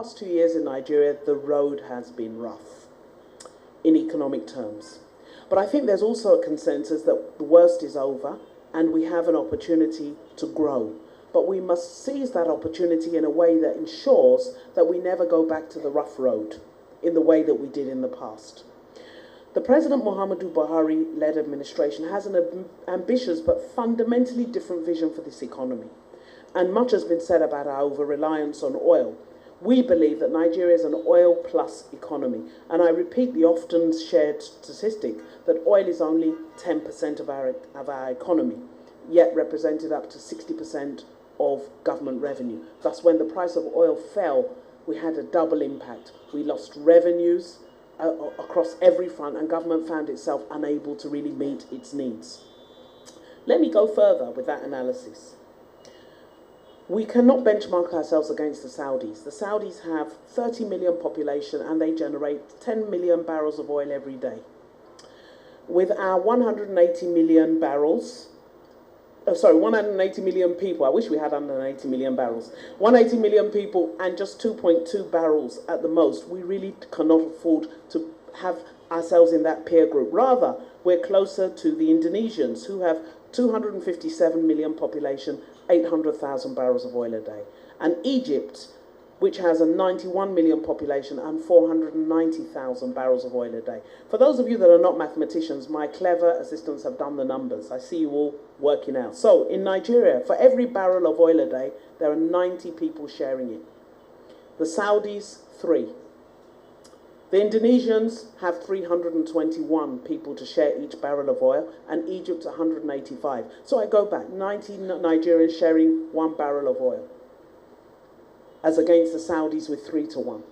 past 2 years in Nigeria, the road has been rough in economic terms. But I think there's also a consensus that the worst is over and we have an opportunity to grow. But we must seize that opportunity in a way that ensures that we never go back to the rough road in the way that we did in the past. The President Muhammadu Buhari-led administration has an ambitious but fundamentally different vision for this economy. And much has been said about our over-reliance on oil. We believe that Nigeria is an oil-plus economy. And I repeat the often shared statistic that oil is only 10% of our economy, yet represented up to 60% of government revenue. Thus, when the price of oil fell, we had a double impact. We lost revenues across every front, and government found itself unable to really meet its needs. Let me go further with that analysis. We cannot benchmark ourselves against the Saudis. The Saudis have 30 million population and they generate 10 million barrels of oil every day. With our 180 million barrels, 180 million people, I wish we had 180 million barrels, 180 million people and just 2.2 barrels at the most, we really cannot afford to have ourselves in that peer group. Rather, we're closer to the Indonesians who have 257 million population, 800,000 barrels of oil a day. And Egypt, which has a 91 million population and 490,000 barrels of oil a day. For those of you that are not mathematicians, my clever assistants have done the numbers. I see you all working out. So in Nigeria, for every barrel of oil a day, there are 90 people sharing it. The Saudis, 3. The Indonesians have 321 people to share each barrel of oil, and Egypt 185. So I go back, 90 Nigerians sharing 1 barrel of oil, as against the Saudis with 3 to 1.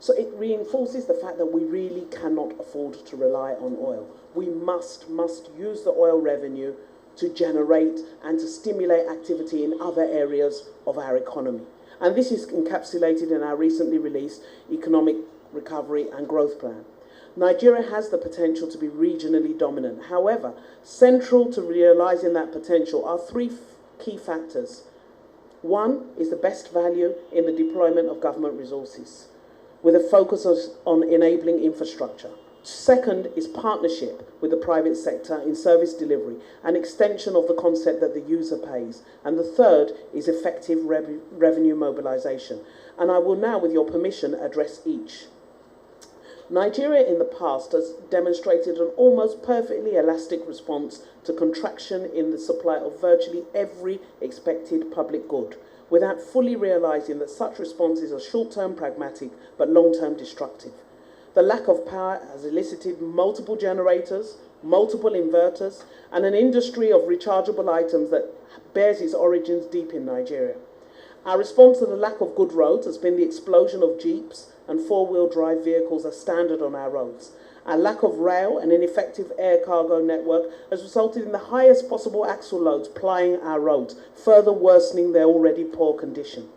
So it reinforces the fact that we really cannot afford to rely on oil. We must use the oil revenue to generate and to stimulate activity in other areas of our economy. And this is encapsulated in our recently released Economic Recovery and Growth Plan. Nigeria has the potential to be regionally dominant. However, central to realizing that potential are 3 key factors. One is the best value in the deployment of government resources, with a focus on enabling infrastructure. Second is partnership with the private sector in service delivery, an extension of the concept that the user pays. And the third is effective revenue mobilization. And I will now, with your permission, address each. Nigeria in the past has demonstrated an almost perfectly elastic response to contraction in the supply of virtually every expected public good, without fully realizing that such responses are short-term pragmatic but long-term destructive. The lack of power has elicited multiple generators, multiple inverters, and an industry of rechargeable items that bears its origins deep in Nigeria. Our response to the lack of good roads has been the explosion of jeeps and four-wheel drive vehicles as standard on our roads. Our lack of rail and ineffective air cargo network has resulted in the highest possible axle loads plying our roads, further worsening their already poor condition.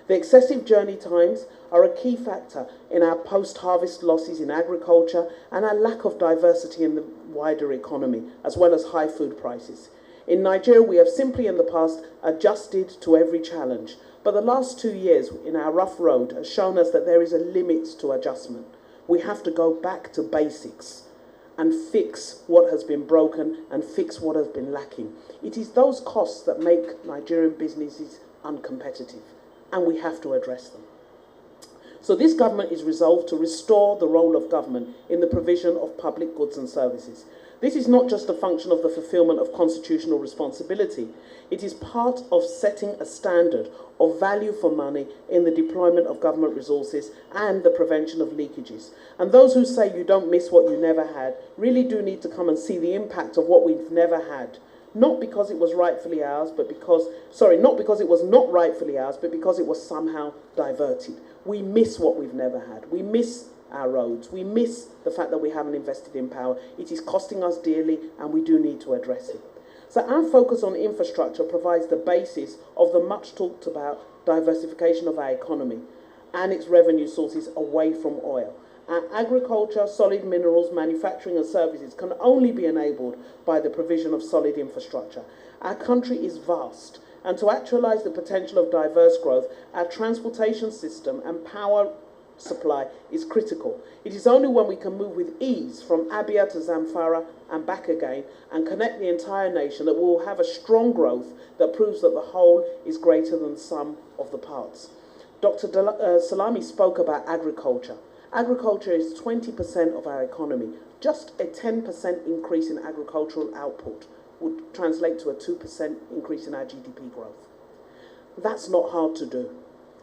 The excessive journey times are a key factor in our post-harvest losses in agriculture and our lack of diversity in the wider economy, as well as high food prices. In Nigeria, we have simply in the past adjusted to every challenge, but the last 2 years in our rough road has shown us that there is a limit to adjustment. We have to go back to basics and fix what has been broken and fix what has been lacking. It is those costs that make Nigerian businesses uncompetitive, and we have to address them. So this government is resolved to restore the role of government in the provision of public goods and services. This is not just a function of the fulfillment of constitutional responsibility. It is part of setting a standard of value for money in the deployment of government resources and the prevention of leakages. And those who say you don't miss what you never had really do need to come and see the impact of what we've never had. Not because it was rightfully ours, but not because it was not rightfully ours, but because it was somehow diverted. We miss what we've never had. We miss our roads. We miss the fact that we haven't invested in power. It is costing us dearly, and we do need to address it. So our focus on infrastructure provides the basis of the much talked about diversification of our economy and its revenue sources away from oil. Our agriculture, solid minerals, manufacturing and services can only be enabled by the provision of solid infrastructure. Our country is vast And to actualise the potential of diverse growth, our transportation system and power supply is critical. It is only when we can move with ease from Abia to Zamfara and back again and connect the entire nation that we will have a strong growth that proves that the whole is greater than the sum of the parts. Dr. Salami spoke about agriculture. Agriculture is 20% of our economy. Just a 10% increase in agricultural output would translate to a 2% increase in our GDP growth. That's not hard to do.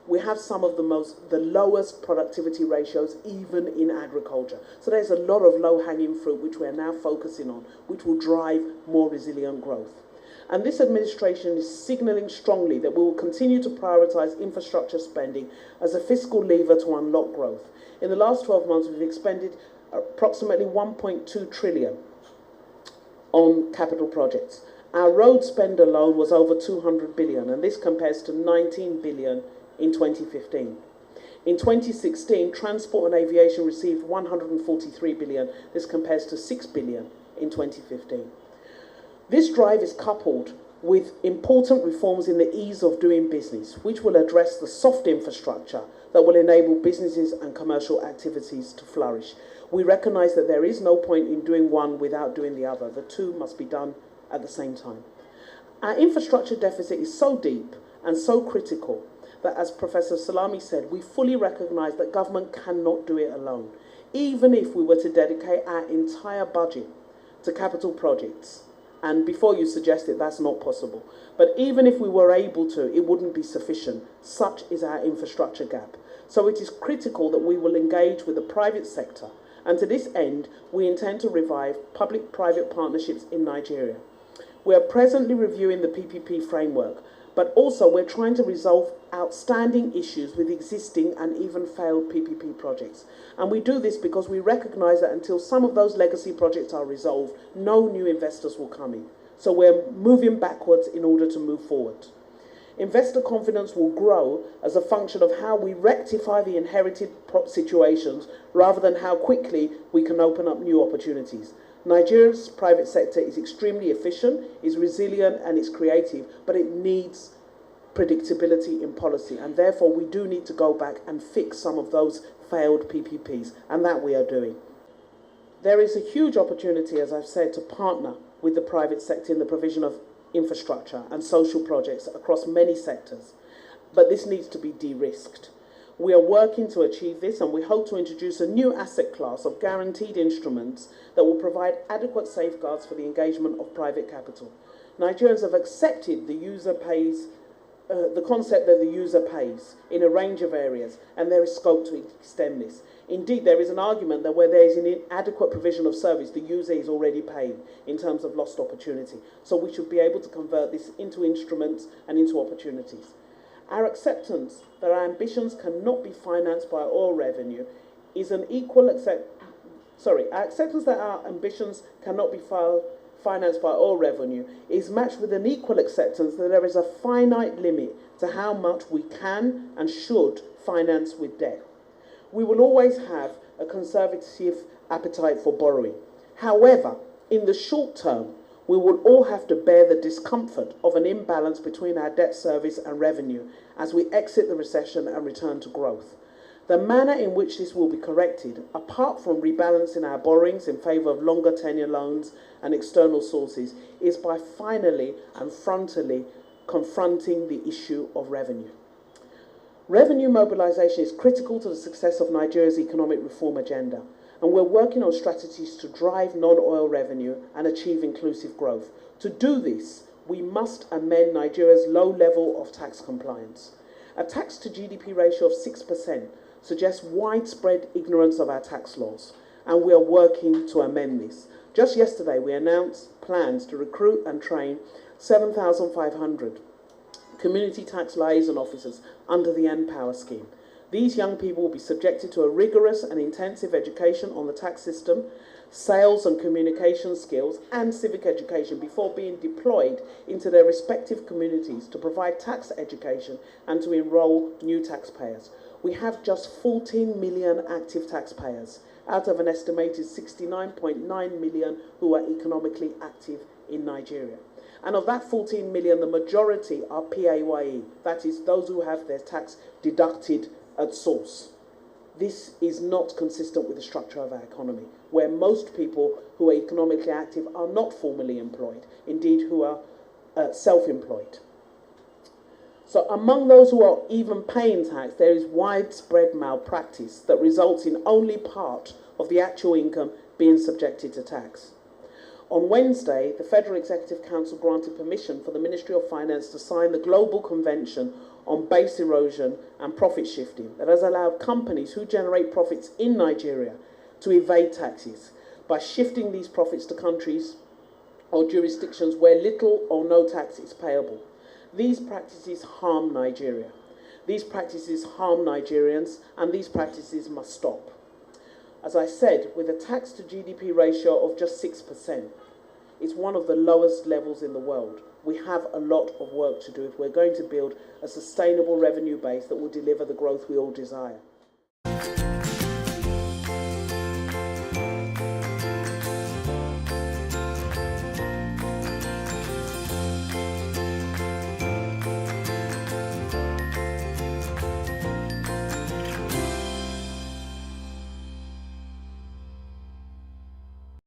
We have some of the lowest productivity ratios even in agriculture. So there's a lot of low-hanging fruit which we're now focusing on, which will drive more resilient growth. And this administration is signalling strongly that we will continue to prioritise infrastructure spending as a fiscal lever to unlock growth. In the last 12 months, we've expended approximately 1.2 trillion on capital projects. Our road spend alone was over 200 billion, and this compares to 19 billion in 2015. In 2016, transport and aviation received 143 billion. This compares to 6 billion in 2015. This drive is coupled with important reforms in the ease of doing business, which will address the soft infrastructure that will enable businesses and commercial activities to flourish. We recognise that there is no point in doing one without doing the other. The two must be done at the same time. Our infrastructure deficit is so deep and so critical that, as Professor Salami said, we fully recognise that government cannot do it alone. Even if we were to dedicate our entire budget to capital projects, and before you suggest it, that's not possible. But even if we were able to, it wouldn't be sufficient. Such is our infrastructure gap. So it is critical that we will engage with the private sector. And to this end, we intend to revive public-private partnerships in Nigeria. We are presently reviewing the PPP framework, but also we're trying to resolve outstanding issues with existing and even failed PPP projects. And we do this because we recognise that until some of those legacy projects are resolved, no new investors will come in. So we're moving backwards in order to move forward. Investor confidence will grow as a function of how we rectify the inherited situations rather than how quickly we can open up new opportunities. Nigeria's private sector is extremely efficient, is resilient and is creative, but it needs predictability in policy, and therefore we do need to go back and fix some of those failed PPPs, and that we are doing. There is a huge opportunity, as I've said, to partner with the private sector in the provision of infrastructure and social projects across many sectors, but this needs to be de-risked. We are working to achieve this, and we hope to introduce a new asset class of guaranteed instruments that will provide adequate safeguards for the engagement of private capital. Nigerians have accepted the concept that the user pays in a range of areas, and there is scope to extend this. Indeed, there is an argument that where there is an inadequate provision of service, the user is already paying in terms of lost opportunity. So we should be able to convert this into instruments and into opportunities. Our acceptance that our ambitions cannot be financed by oil revenue is an equal our acceptance that our ambitions cannot be financed by oil revenue is matched with an equal acceptance that there is a finite limit to how much we can and should finance with debt. We will always have a conservative appetite for borrowing. However, in the short term, we will all have to bear the discomfort of an imbalance between our debt service and revenue as we exit the recession and return to growth. The manner in which this will be corrected, apart from rebalancing our borrowings in favour of longer tenure loans and external sources, is by finally and frontally confronting the issue of revenue. Revenue mobilization is critical to the success of Nigeria's economic reform agenda, and we're working on strategies to drive non-oil revenue and achieve inclusive growth. To do this, we must amend Nigeria's low level of tax compliance. A tax to GDP ratio of 6% suggests widespread ignorance of our tax laws, and we are working to amend this. Just yesterday, we announced plans to recruit and train 7,500 community tax liaison officers under the N-Power scheme. These young people will be subjected to a rigorous and intensive education on the tax system, sales and communication skills, and civic education before being deployed into their respective communities to provide tax education and to enrol new taxpayers. We have just 14 million active taxpayers out of an estimated 69.9 million who are economically active in Nigeria. And of that 14 million, the majority are PAYE, that is, those who have their tax deducted at source. This is not consistent with the structure of our economy, where most people who are economically active are not formally employed, indeed who are self-employed. So among those who are even paying tax, there is widespread malpractice that results in only part of the actual income being subjected to tax. On Wednesday, the Federal Executive Council granted permission for the Ministry of Finance to sign the Global Convention on Base Erosion and Profit Shifting that has allowed companies who generate profits in Nigeria to evade taxes by shifting these profits to countries or jurisdictions where little or no tax is payable. These practices harm Nigeria. These practices harm Nigerians, and these practices must stop. As I said, with a tax to GDP ratio of just 6%, it's one of the lowest levels in the world. We have a lot of work to do if we're going to build a sustainable revenue base that will deliver the growth we all desire.